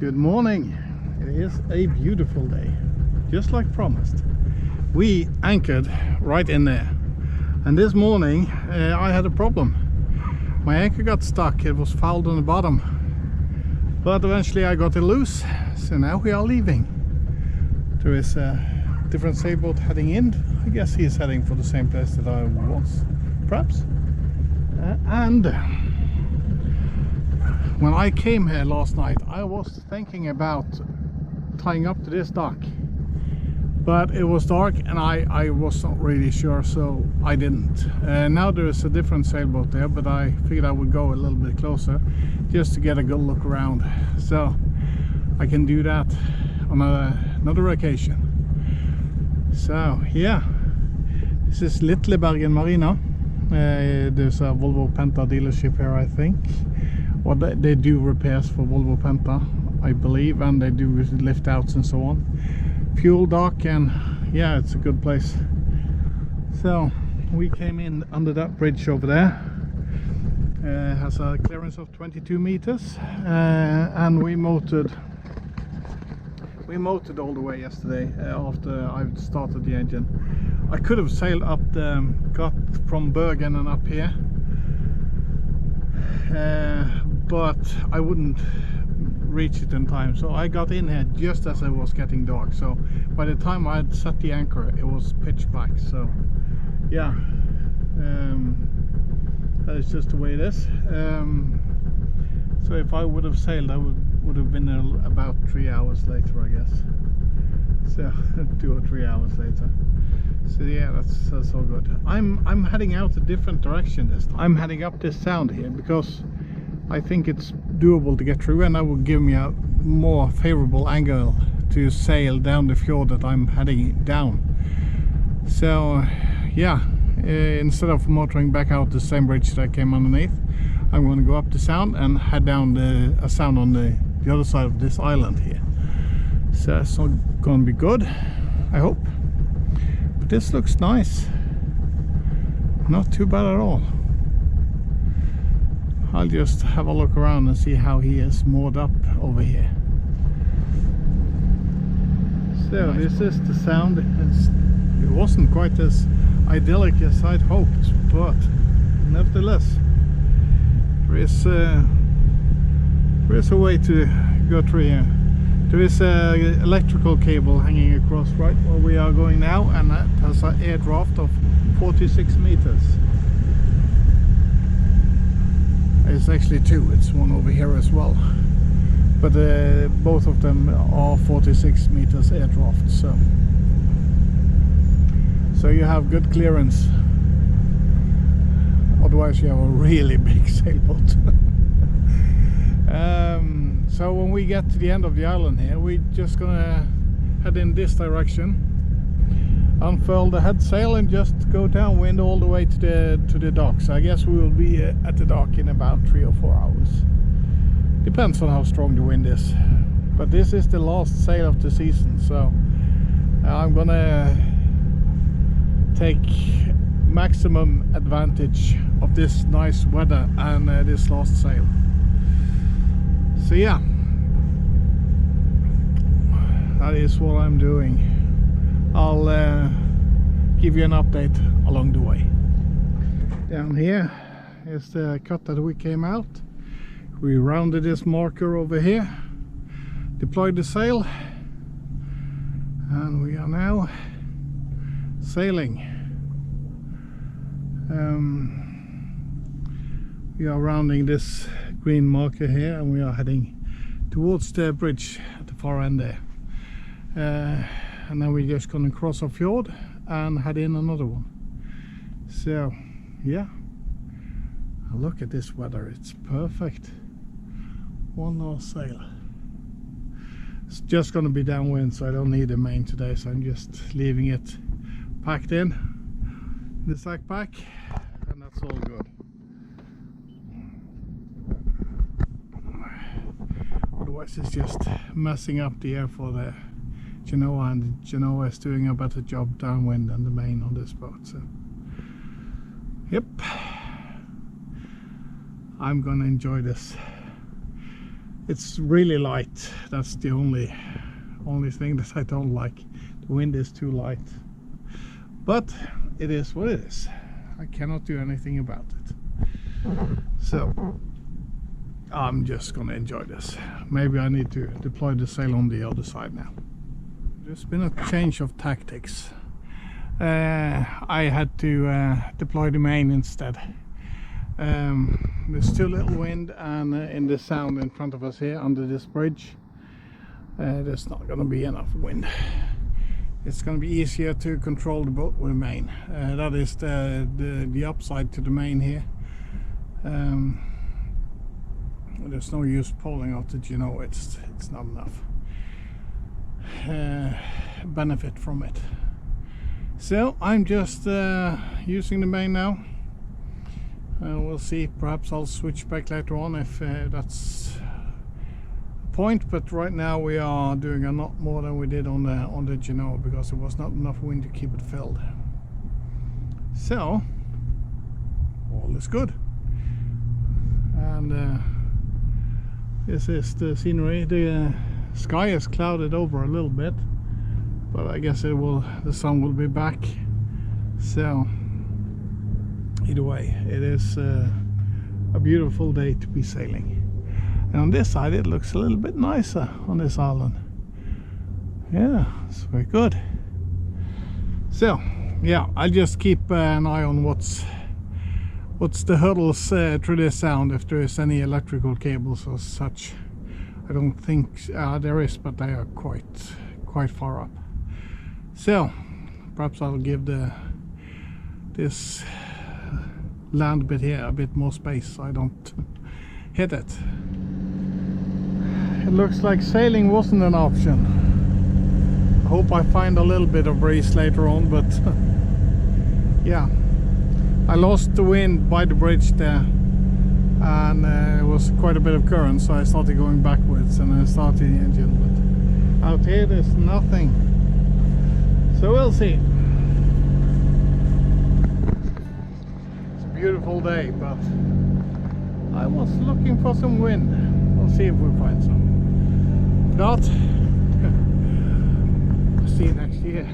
Good morning. It is a beautiful day, just like promised. We anchored right in there, and this morning I had a problem. My anchor got stuck. It was fouled on the bottom, but eventually I got it loose, so now we are leaving. There is a different sailboat heading in. I guess he's heading for the same place that I was, perhaps. And when I came here last night, I was thinking about tying up to this dock, but it was dark and I was not really sure, so I didn't. Now there is a different sailboat there, but I figured I would go a little bit closer just to get a good look around, so I can do that on another occasion. So yeah, this is Little Bergen Marina. There's a Volvo Penta dealership here, I think. Well, they do repairs for Volvo Penta, I believe, and they do lift outs and so on. Fuel dock, and yeah, it's a good place. So we came in under that bridge over there. It has a clearance of 22 meters, and we motored all the way yesterday after I started the engine. I could have sailed up got from Bergen and up here, but I wouldn't reach it in time, so I got in here just as it was getting dark. So by the time I had set the anchor, it was pitch black. So yeah, that is just the way it is. So if I would have sailed, I would have been about 3 hours later, I guess. So 2 or 3 hours later. So yeah, that's all good. I'm heading out a different direction this time. I'm heading up this sound here because I think it's doable to get through, and that will give me a more favorable angle to sail down the fjord that I'm heading down. So yeah, instead of motoring back out the same bridge that I came underneath, I'm going to go up the sound and head down a sound on the other side of this island here. So it's not going to be good, I hope. But this looks nice. Not too bad at all. I'll just have a look around and see how he is moored up over here. So this is the sound. It wasn't quite as idyllic as I'd hoped, but nevertheless, there is a way to go through here. There is an electrical cable hanging across right where we are going now, and that has an air draft of 46 meters. It's actually two, it's one over here as well, but both of them are 46 meters air draft, so you have good clearance. Otherwise you have a really big sailboat. So when we get to the end of the island here, we're just gonna head in this direction, unfurl the head sail, and just go downwind all the way to the dock. So I guess we will be at the dock in about 3 or 4 hours. Depends on how strong the wind is. But this is the last sail of the season, so I'm gonna take maximum advantage of this nice weather and this last sail. So yeah, that is what I'm doing. I'll give you an update along the way. Down here is the cut that we came out. We rounded this marker over here, deployed the sail, and we are now sailing. We are rounding this green marker here, and we are heading towards the bridge at the far end there. And then we're just going to cross a fjord and head in another one. So yeah, look at this weather, it's perfect. One last sail. It's just going to be downwind, so I don't need a main today, so I'm just leaving it packed in the sack pack, and that's all good. Otherwise it's just messing up the air for the Genoa, and Genoa is doing a better job downwind than the main on this boat. So yep, I'm gonna enjoy this. It's really light. That's the only thing that I don't like. The wind is too light. But it is what it is. I cannot do anything about it. So I'm just gonna enjoy this. Maybe I need to deploy the sail on the other side now. There's been a change of tactics. I had to deploy the main instead. There's too little wind, and in the sound in front of us here under this bridge, there's not going to be enough wind. It's going to be easier to control the boat with main. That is the upside to the main here. There's no use pulling out it, you know, it's not enough benefit from it. So I'm just using the main now. We'll see, perhaps I'll switch back later on if that's the point, but right now we are doing a lot more than we did on the Genoa, because there was not enough wind to keep it filled. So all is good. And this is the scenery. The sky is clouded over a little bit, but I guess the sun will be back. So either way, it is a beautiful day to be sailing. And on this side it looks a little bit nicer on this island. Yeah, it's very good. So yeah, I'll just keep an eye on what's the hurdles through this sound, if there is any electrical cables or such. I don't think there is, but they are quite far up. So perhaps I'll give this land bit here a bit more space so I don't hit it. It looks like sailing wasn't an option. I hope I find a little bit of breeze later on, but yeah, I lost the wind by the bridge there, and it was quite a bit of current, so I started going backwards and I started the engine, but out here there's nothing, so we'll see. Beautiful day, but I was looking for some wind. We'll see if we find some. If not, see you next year.